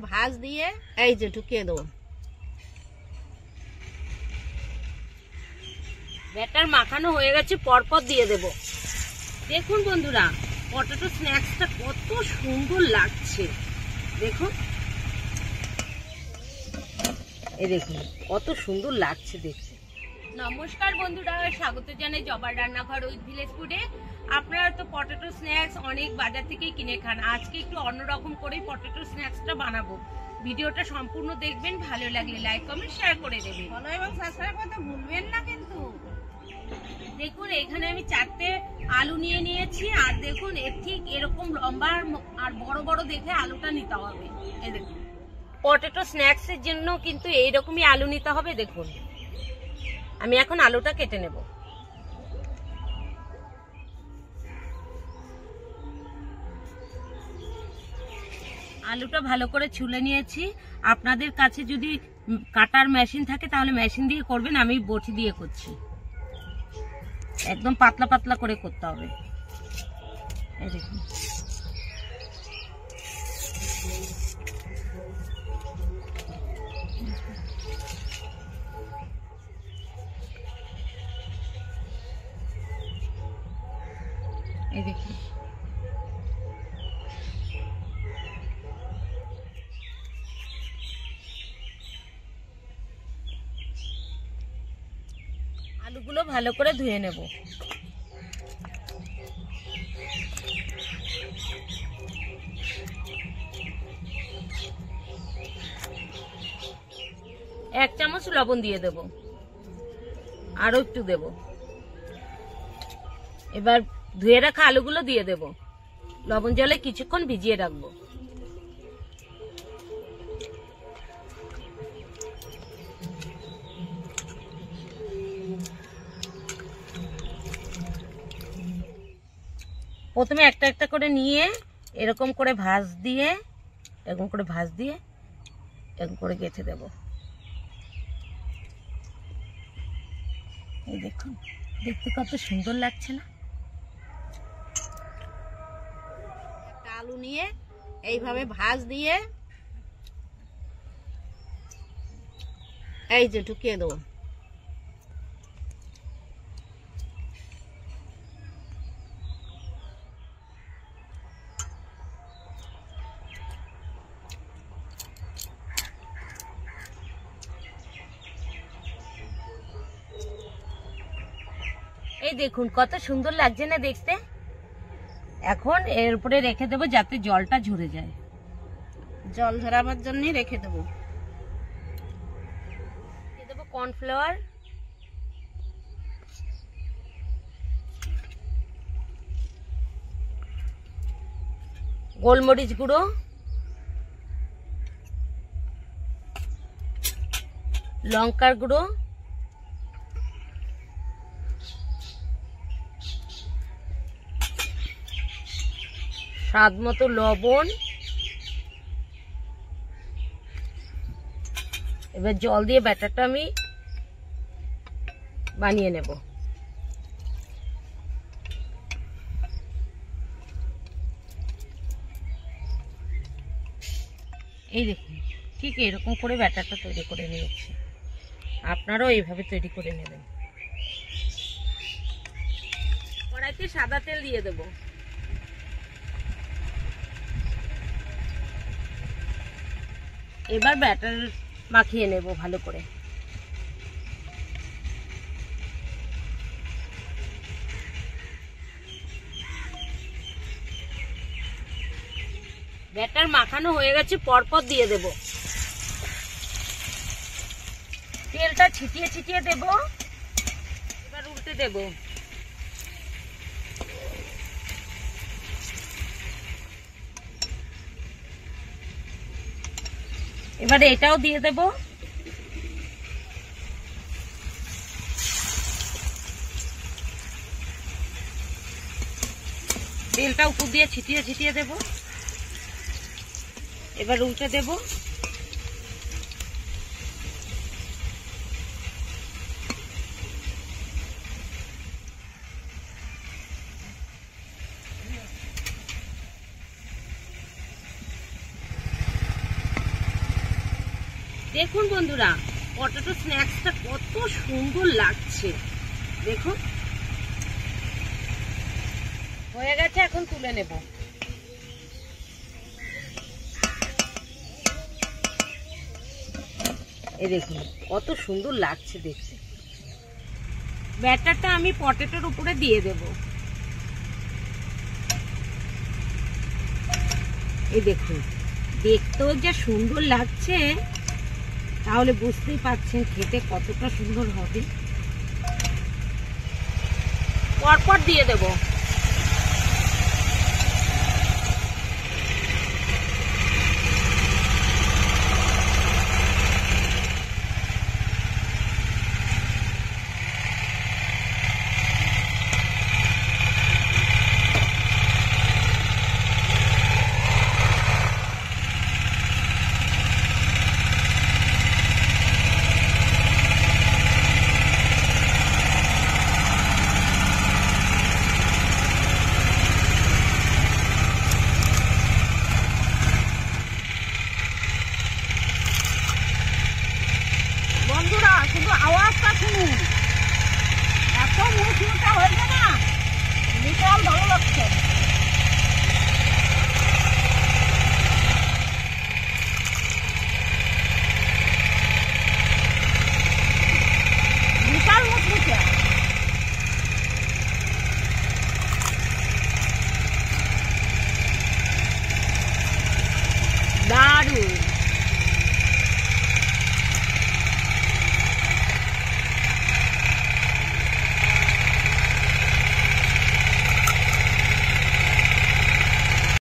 ভাঁজ দিয়ে এই যে ঢুকিয়ে দেবো। ব্যাটার মাখানো হয়ে গেছে, পরপর দিয়ে দেব। দেখুন বন্ধুরা, পটেটো স্ন্যাক্সটা কত সুন্দর লাগছে, দেখুন, এই দেখুন কত সুন্দর লাগছে দেখতে। নমস্কার বন্ধুরা, স্বাগত জানাই জবার রান্নাঘর উইথ ভিলেজ ফুডে। আপনারা তো পটেটো স্ন্যাক্স অনেক বাজার থেকেই কিনে খান, আজকে একটু অন্যরকম করেই পটেটো স্ন্যাক্সটা বানাবো। ভিডিওটা সম্পূর্ণ দেখবেন, ভালো লাগলে লাইক কমেন্ট শেয়ার করে দেবেন, ফলো এবং সাবস্ক্রাইব করতে ভুলবেন না কিন্তু। দেখুন এখানে আমি 4টে আলু নিয়ে নিয়েছি, আর দেখুন এর ঠিক এরকম লম্বা আর বড় বড় দেখে আলুটা নিতে হবে। এই দেখুন পটেটো স্ন্যাক্স এর জন্য কিন্তু এইরকমই আলু নিতে হবে। দেখুন আমি এখন আলুটা কেটে নেব। আলুটা ভালো করে ছুলে নিয়েছি। আপনাদের কাছে যদি কাটার মেশিন থাকে তাহলে মেশিন দিয়ে করবেন, আমি বটি দিয়ে করছি। একদম পাতলা পাতলা করে করতে হবে। এই দেখুন এই দেখুন আলুগুলো ভালো করে ধুয়ে নেব। এক চামচ লবণ দিয়ে দেব, আরো একটু দেব। এবার ধুয়ে রাখা আলুগুলো দিয়ে দেব, লবণ জলে কিছুক্ষণ ভিজিয়ে রাখবো। প্রথমে একটা একটা করে নিয়ে এরকম করে ভাঁজ দিয়ে এরকম করে গেঁথে দেব। এই দেখুন দেখতে কত সুন্দর লাগছে না? একটা আলু নিয়ে এইভাবে ভাঁজ দিয়ে এই যে ঢুকিয়ে দেবো। এই দেখুন কত সুন্দর লাগছে না দেখতে? এখন এর উপরে রেখে দেবো যাতে জলটা ঝরে যায়। জল ঝরাবার জন্য রেখে দেবো। দিয়ে দেবো কর্নফ্লাওয়ার, গোলমরিচ গুঁড়ো, লঙ্কার গুঁড়ো, স্বাদ মতো লবণ। এবার জল দিয়ে ব্যাটারটা আমি বানিয়ে নেব। এই দেখুন ঠিক এরকম করে ব্যাটারটা তৈরি করে নিয়েছি, আপনারাও এইভাবে তৈরি করে নেবেন। কড়াইতে সাদা তেল দিয়ে দেব। এবার ব্যাটার মাখিয়ে নেব ভালো করে। ব্যাটার মাখানো হয়ে গেছে, পরপর দিয়ে দেব। তেলটা ছিটিয়ে ছিটিয়ে দেব। এবার উল্টে দেব। এবারে এটাও দিয়ে দেব। তেলটা উপর দিয়ে ছিটিয়ে ছিটিয়ে দেব। এবার উল্টে দেব। দেখুন বন্ধুরা, পটেটো স্ন্যাক্সটা কত সুন্দর লাগছে। দেখুন হয়ে গেছে, এখন তুলে নেব। এই দেখুন কত সুন্দর লাগছে দেখতে। ব্যাটারটা আমি পটেটোর উপরে দিয়ে দেব। এই দেখুন দেখতেও যা সুন্দর লাগছে, তাহলে বুঝতেই পারছেন খেতে কতটা সুন্দর হবে। পরপর দিয়ে দেব। বন্ধুরা শুধু আওয়াজটা শুনুন, এত মুখটা হয়েছে না, বিশাল ভালো লাগছে।